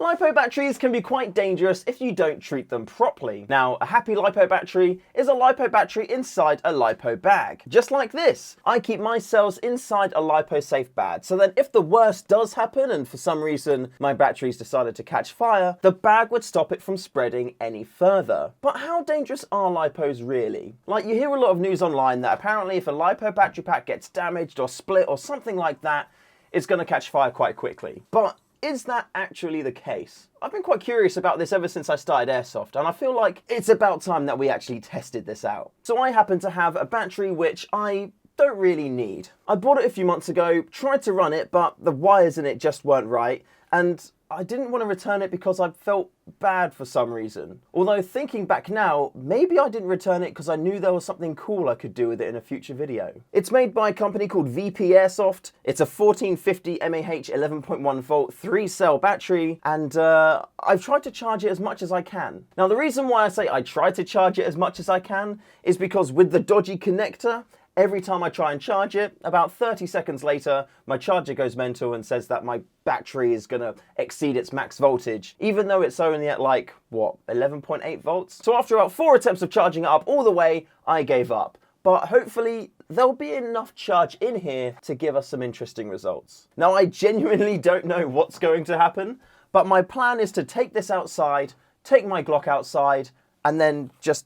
Lipo batteries can be quite dangerous if you don't treat them properly. Now, a happy lipo battery is a lipo battery inside a lipo bag. Just like this. I keep my cells inside a lipo-safe bag, so then if the worst does happen and for some reason my batteries decided to catch fire, the bag would stop it from spreading any further. But how dangerous are lipos really? Like, you hear a lot of news online that apparently if a lipo battery pack gets damaged or split or something like that, it's going to catch fire quite quickly. But is that actually the case? I've been quite curious about this ever since I started Airsoft, and I feel like it's about time that we actually tested this out. So I happen to have a battery which I don't really need. I bought it a few months ago, tried to run it, but the wires in it just weren't right, and I didn't want to return it because I felt bad for some reason. Although thinking back now, maybe I didn't return it because I knew there was something cool I could do with it in a future video. It's made by a company called VP Airsoft. It's a 1450 mAh 11.1 volt 3-cell battery, and I've tried to charge it as much as I can. Now the reason why I say I try to charge it as much as I can is because with the dodgy connector, every time I try and charge it, about 30 seconds later, my charger goes mental and says that my battery is gonna exceed its max voltage, even though it's only at like, what, 11.8 volts? So after about 4 attempts of charging it up all the way, I gave up. But hopefully there'll be enough charge in here to give us some interesting results. Now I genuinely don't know what's going to happen, but my plan is to take this outside, take my Glock outside, and then just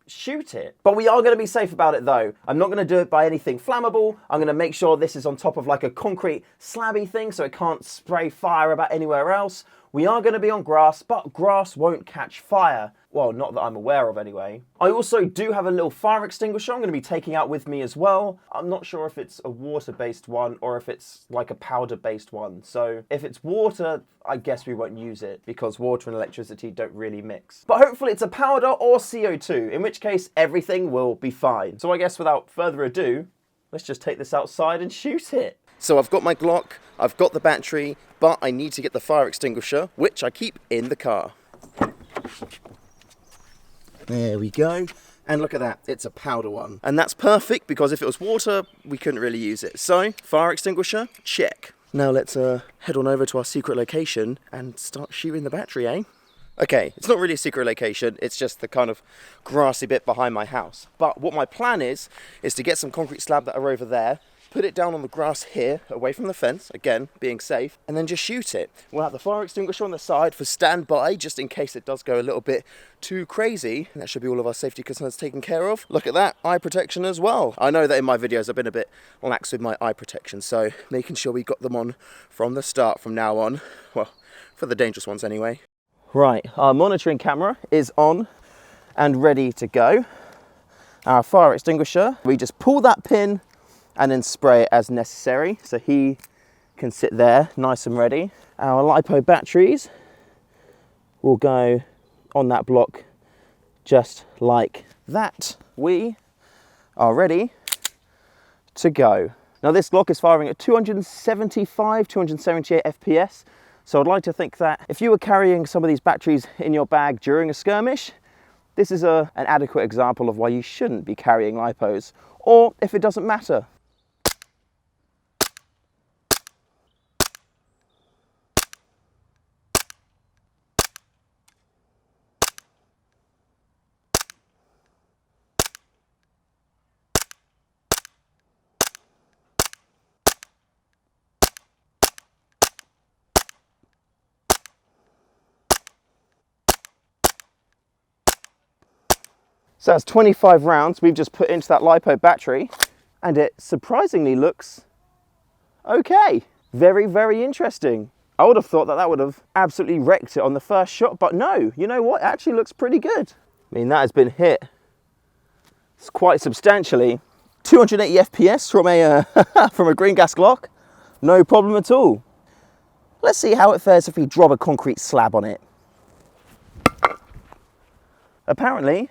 shoot it. But we are going to be safe about it though. I'm not going to do it by anything flammable. I'm going to make sure this is on top of like a concrete slabby thing so it can't spray fire about anywhere else. We are going to be on grass, but grass won't catch fire. Well, not that I'm aware of anyway. I also do have a little fire extinguisher I'm going to be taking out with me as well. I'm not sure if it's a water-based one or if it's like a powder-based one. So if it's water, I guess we won't use it because water and electricity don't really mix. But hopefully it's a powder or CO2, in which case everything will be fine. So I guess without further ado, let's just take this outside and shoot it. So I've got my Glock, I've got the battery, but I need to get the fire extinguisher, which I keep in the car. There we go. And look at that, it's a powder one. And that's perfect because if it was water, we couldn't really use it. So, fire extinguisher, check. Now let's head on over to our secret location and start shooting the battery, eh? Okay, it's not really a secret location, it's just the kind of grassy bit behind my house. But what my plan is to get some concrete slab that are over there, put it down on the grass here, away from the fence, again, being safe, and then just shoot it. We'll have the fire extinguisher on the side for standby, just in case it does go a little bit too crazy. And that should be all of our safety concerns taken care of. Look at that, eye protection as well. I know that in my videos I've been a bit lax with my eye protection, so making sure we got them on from the start from now on. Well, for the dangerous ones anyway. Right, our monitoring camera is on and ready to go. Our fire extinguisher, we just pull that pin and then spray it as necessary, so he can sit there nice and ready. Our lipo batteries will go on that block just like that. We are ready to go. Now this Glock is firing at 275, 278 FPS, so I'd like to think that if you were carrying some of these batteries in your bag during a skirmish, this is an adequate example of why you shouldn't be carrying lipos, or if it doesn't matter. So that's 25 rounds we've just put into that lipo battery, and it surprisingly looks okay. Very, very interesting. I would have thought that that would have absolutely wrecked it on the first shot, but no, you know what? It actually looks pretty good. I mean, that has been hit quite substantially. 280 FPS from a, from a green gas Glock, no problem at all. Let's see how it fares if we drop a concrete slab on it. Apparently,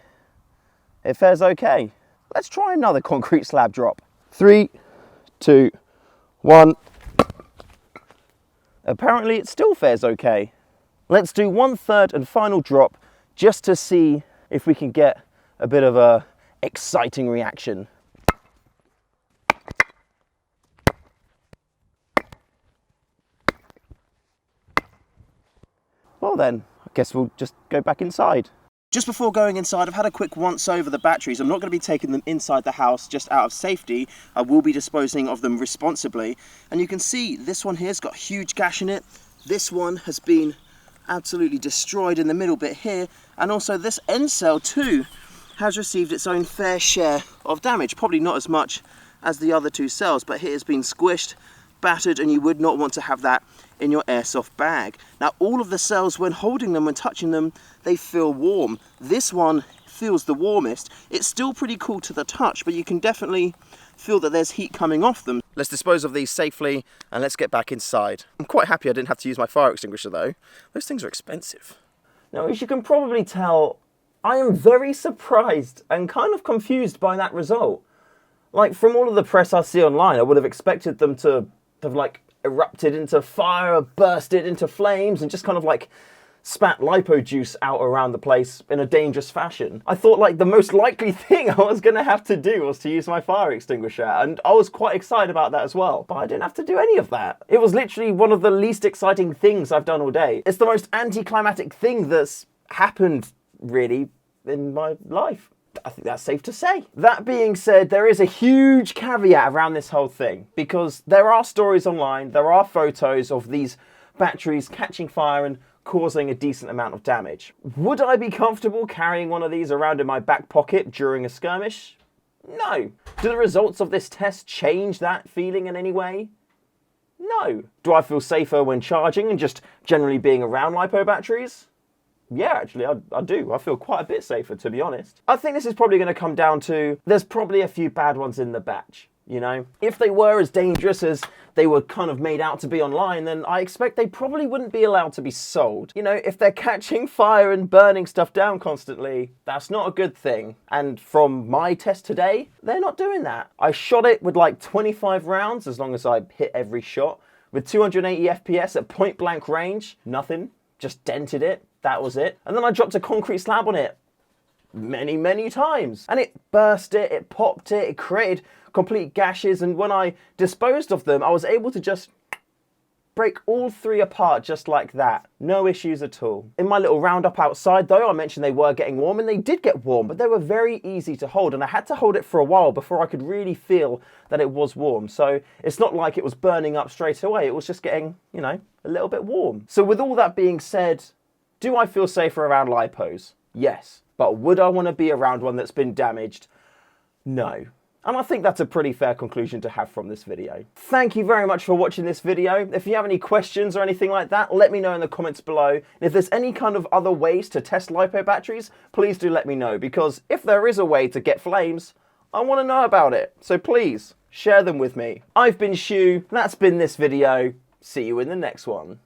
it fares okay. Let's try another concrete slab drop. 3, 2, 1. Apparently it still fares okay. Let's do 1/3 and final drop just to see if we can get a bit of a exciting reaction. well then, I guess we'll just go back inside. Just before going inside, I've had a quick once over the batteries. I'm not going to be taking them inside the house just out of safety. I will be disposing of them responsibly. And you can see this one here's got a huge gash in it. This one has been absolutely destroyed in the middle bit here. And also this end cell too has received its own fair share of damage. Probably not as much as the other two cells, but here has been squished, battered, and you would not want to have that in your airsoft bag. Now all of the cells, when holding them, when touching them, they feel warm. This one feels the warmest. It's still pretty cool to the touch, but you can definitely feel that there's heat coming off them. Let's dispose of these safely and let's get back inside. I'm quite happy I didn't have to use my fire extinguisher though. Those things are expensive. Now, as you can probably tell, I am very surprised and kind of confused by that result. Like, from all of the press I see online, I would have expected them to have like erupted into fire, bursted into flames, and just kind of like spat lipo juice out around the place in a dangerous fashion. I thought like the most likely thing I was going to have to do was to use my fire extinguisher, and I was quite excited about that as well, but I didn't have to do any of that. It was literally one of the least exciting things I've done all day. It's the most anticlimactic thing that's happened really in my life. I think that's safe to say. That being said, there is a huge caveat around this whole thing, because there are stories online, there are photos of these batteries catching fire and causing a decent amount of damage. Would I be comfortable carrying one of these around in my back pocket during a skirmish? No. Do the results of this test change that feeling in any way? No. Do I feel safer when charging and just generally being around lipo batteries? Yeah, actually, I do. I feel quite a bit safer, to be honest. I think this is probably going to come down to, there's probably a few bad ones in the batch, you know? If they were as dangerous as they were kind of made out to be online, then I expect they probably wouldn't be allowed to be sold. You know, if they're catching fire and burning stuff down constantly, that's not a good thing. And from my test today, they're not doing that. I shot it with like 25 rounds, as long as I hit every shot, with 280 FPS at point blank range. Nothing, just dented it. That was it. And then I dropped a concrete slab on it many, many times. And it burst it, it popped it, it created complete gashes. And when I disposed of them, I was able to just break all three apart just like that. No issues at all. In my little roundup outside though, I mentioned they were getting warm, and they did get warm, but they were very easy to hold. And I had to hold it for a while before I could really feel that it was warm. So it's not like it was burning up straight away. It was just getting, you know, a little bit warm. So with all that being said, do I feel safer around lipos? Yes. But would I want to be around one that's been damaged? No. And I think that's a pretty fair conclusion to have from this video. Thank you very much for watching this video. If you have any questions or anything like that, let me know in the comments below. And if there's any kind of other ways to test lipo batteries, please do let me know, because if there is a way to get flames, I want to know about it. So please, share them with me. I've been Shoe, that's been this video. See you in the next one.